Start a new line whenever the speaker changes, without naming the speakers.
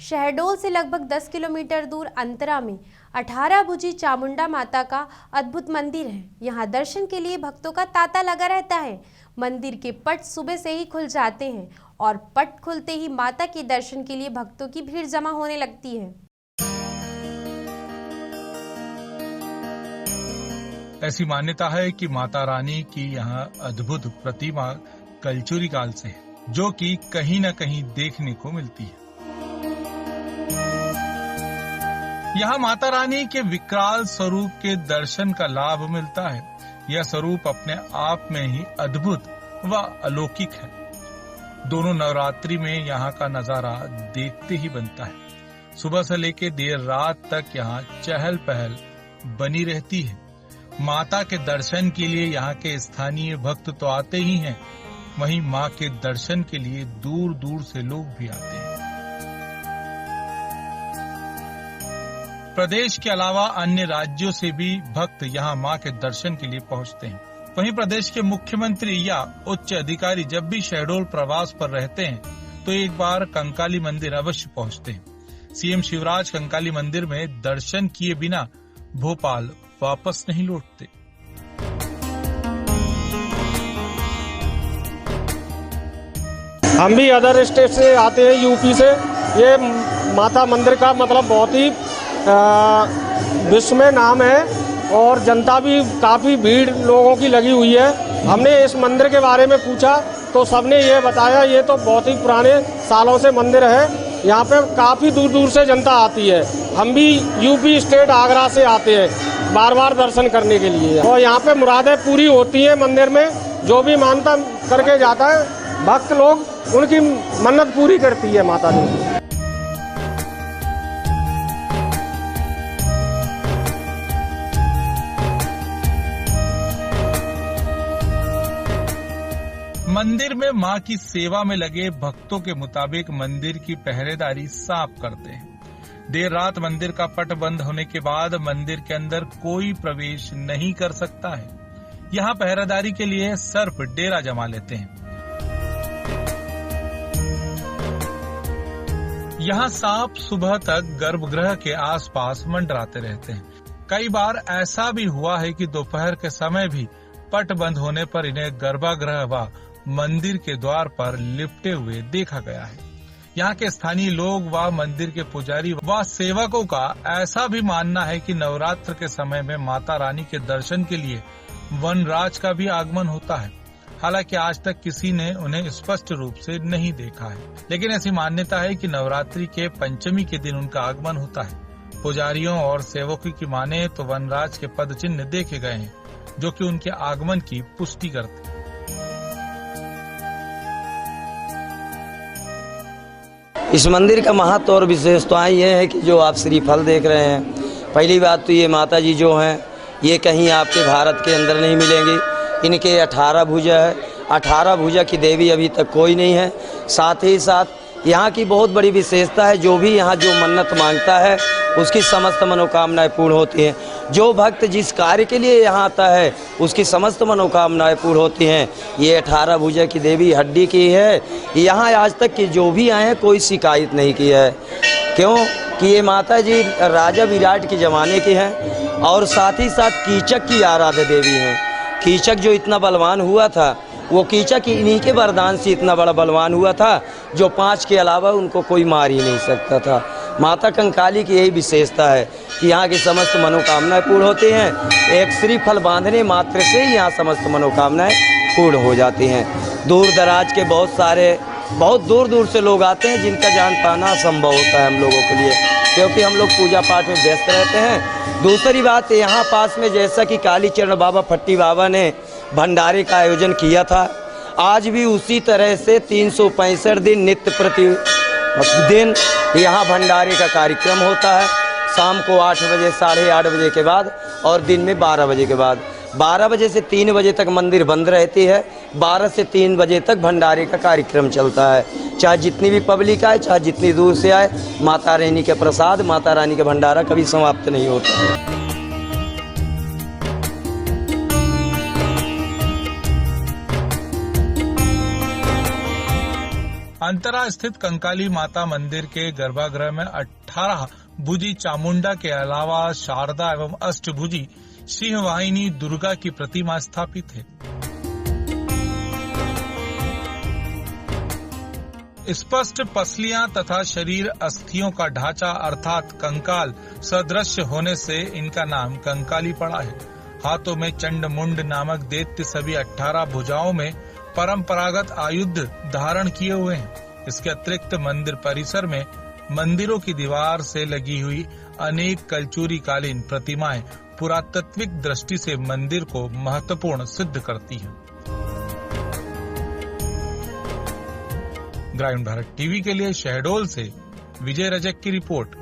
शहडोल से लगभग 10 किलोमीटर दूर अंतरा में 18 भुजी चामुंडा माता का अद्भुत मंदिर है। यहाँ दर्शन के लिए भक्तों का तांता लगा रहता है। मंदिर के पट सुबह से ही खुल जाते हैं और पट खुलते ही माता के दर्शन के लिए भक्तों की भीड़ जमा होने लगती है।
ऐसी मान्यता है कि माता रानी की यहाँ अद्भुत प्रतिमा कलचुरी काल से है, जो कि कहीं न कहीं देखने को मिलती है। यहाँ माता रानी के विकराल स्वरूप के दर्शन का लाभ मिलता है। यह स्वरूप अपने आप में ही अद्भुत व अलौकिक है। दोनों नवरात्रि में यहाँ का नजारा देखते ही बनता है। सुबह से लेकर देर रात तक यहाँ चहल पहल बनी रहती है। माता के दर्शन के लिए यहाँ के स्थानीय भक्त तो आते ही हैं, वहीं माँ के दर्शन के लिए दूर दूर से लोग भी आते हैं। प्रदेश के अलावा अन्य राज्यों से भी भक्त यहाँ माँ के दर्शन के लिए पहुँचते हैं। वहीं प्रदेश के मुख्यमंत्री या उच्च अधिकारी जब भी शहडोल प्रवास पर रहते हैं तो एक बार कंकाली मंदिर अवश्य पहुँचते हैं। सीएम शिवराज कंकाली मंदिर में दर्शन किए बिना भोपाल वापस नहीं लौटते।
हम भी अदर स्टेट से आते हैं, यूपी से। ये माता मंदिर का मतलब बहुत ही विश्व में नाम है और जनता भी काफ़ी भीड़ लोगों की लगी हुई है। हमने इस मंदिर के बारे में पूछा तो सबने ये बताया ये तो बहुत ही पुराने सालों से मंदिर है। यहाँ पे काफ़ी दूर दूर से जनता आती है। हम भी यूपी स्टेट आगरा से आते हैं बार बार दर्शन करने के लिए और यहाँ पे मुरादें पूरी होती हैं। मंदिर में जो भी मानता करके जाता है भक्त लोग, उनकी मन्नत पूरी करती है माता जी।
मंदिर में मां की सेवा में लगे भक्तों के मुताबिक मंदिर की पहरेदारी साफ करते हैं। देर रात मंदिर का पट बंद होने के बाद मंदिर के अंदर कोई प्रवेश नहीं कर सकता है। यहाँ पहरेदारी के लिए सिर्फ डेरा जमा लेते हैं। यहाँ सांप सुबह तक गर्भगृह के आसपास मंडराते रहते हैं। कई बार ऐसा भी हुआ है कि दोपहर के समय भी पट बंद होने पर इन्हें गर्भगृह व मंदिर के द्वार पर लिपटे हुए देखा गया है। यहाँ के स्थानीय लोग व मंदिर के पुजारी व सेवकों का ऐसा भी मानना है कि नवरात्र के समय में माता रानी के दर्शन के लिए वनराज का भी आगमन होता है। हालांकि आज तक किसी ने उन्हें स्पष्ट रूप से नहीं देखा है, लेकिन ऐसी मान्यता है कि नवरात्रि के पंचमी के दिन उनका आगमन होता है। पुजारियों और सेवकों की माने तो वनराज के पद चिन्ह देखे गए हैं, जो कि उनके आगमन की पुष्टि करते हैं।
इस मंदिर का महत्व और विशेषताएं ये है कि जो आप श्रीफल देख रहे हैं, पहली बात तो ये माता जी जो हैं ये कहीं आपके भारत के अंदर नहीं मिलेंगी। इनके 18 भुजा है। 18 भुजा की देवी अभी तक कोई नहीं है। साथ ही साथ यहाँ की बहुत बड़ी विशेषता है, जो भी यहाँ जो मन्नत मांगता है उसकी समस्त मनोकामनाएं पूर्ण होती हैं। जो भक्त जिस कार्य के लिए यहाँ आता है उसकी समस्त मनोकामनाएं पूर्ण होती हैं। ये 18 भुजा की देवी हड्डी की है। यहाँ आज तक के जो भी आए हैं कोई शिकायत नहीं की है। क्यों कि ये माता जी राजा विराट के ज़माने की हैं और साथ ही साथ कीचक की आराध्य देवी हैं। कीचक जो इतना बलवान हुआ था, वो कीचक इन्हीं के वरदान से इतना बड़ा बलवान हुआ था जो 5 के अलावा उनको कोई मार ही नहीं सकता था। माता कंकाली की यही विशेषता है कि यहाँ की समस्त मनोकामनाएं पूर्ण होती हैं। एक श्रीफल बांधने मात्र से ही यहाँ समस्त मनोकामनाएं पूर्ण हो जाती हैं। दूर दराज के बहुत दूर दूर से लोग आते हैं, जिनका जान पाना असंभव होता है हम लोगों के लिए, क्योंकि हम लोग पूजा पाठ में व्यस्त रहते हैं। दूसरी बात, यहाँ पास में जैसा कि कालीचरण बाबा फट्टी बाबा ने भंडारे का आयोजन किया था, आज भी उसी तरह से 365 दिन नित्य प्रति दिन यहाँ भंडारे का कार्यक्रम होता है। शाम को 8 बजे, 8:30 बजे के बाद और दिन में 12 बजे के बाद। 12 बजे से 3 बजे तक मंदिर बंद रहती है। 12 से 3 बजे तक भंडारे का कार्यक्रम चलता है। चाहे जितनी भी पब्लिक आए, चाहे जितनी दूर से आए, माता रानी के प्रसाद, माता रानी का भंडारा कभी समाप्त नहीं होता।
अंतरा स्थित कंकाली माता मंदिर के गर्भगृह में 18 भुजी चामुंडा के अलावा शारदा एवं अष्टभुजी सिंहवाहिनी दुर्गा की प्रतिमा स्थापित है। स्पष्ट पसलियां तथा शरीर अस्थियों का ढांचा अर्थात कंकाल सदृश होने से इनका नाम कंकाली पड़ा है। हाथों में चंडमुंड नामक दैत्य सभी 18 भुजाओं में परंपरागत आयुध धारण किए हुए हैं। इसके अतिरिक्त मंदिर परिसर में मंदिरों की दीवार से लगी हुई अनेक कलचुरी कालीन प्रतिमाएं पुरातात्विक दृष्टि से मंदिर को महत्वपूर्ण सिद्ध करती हैं। ग्रामीण भारत टीवी के लिए शहडोल से विजय रजक की रिपोर्ट।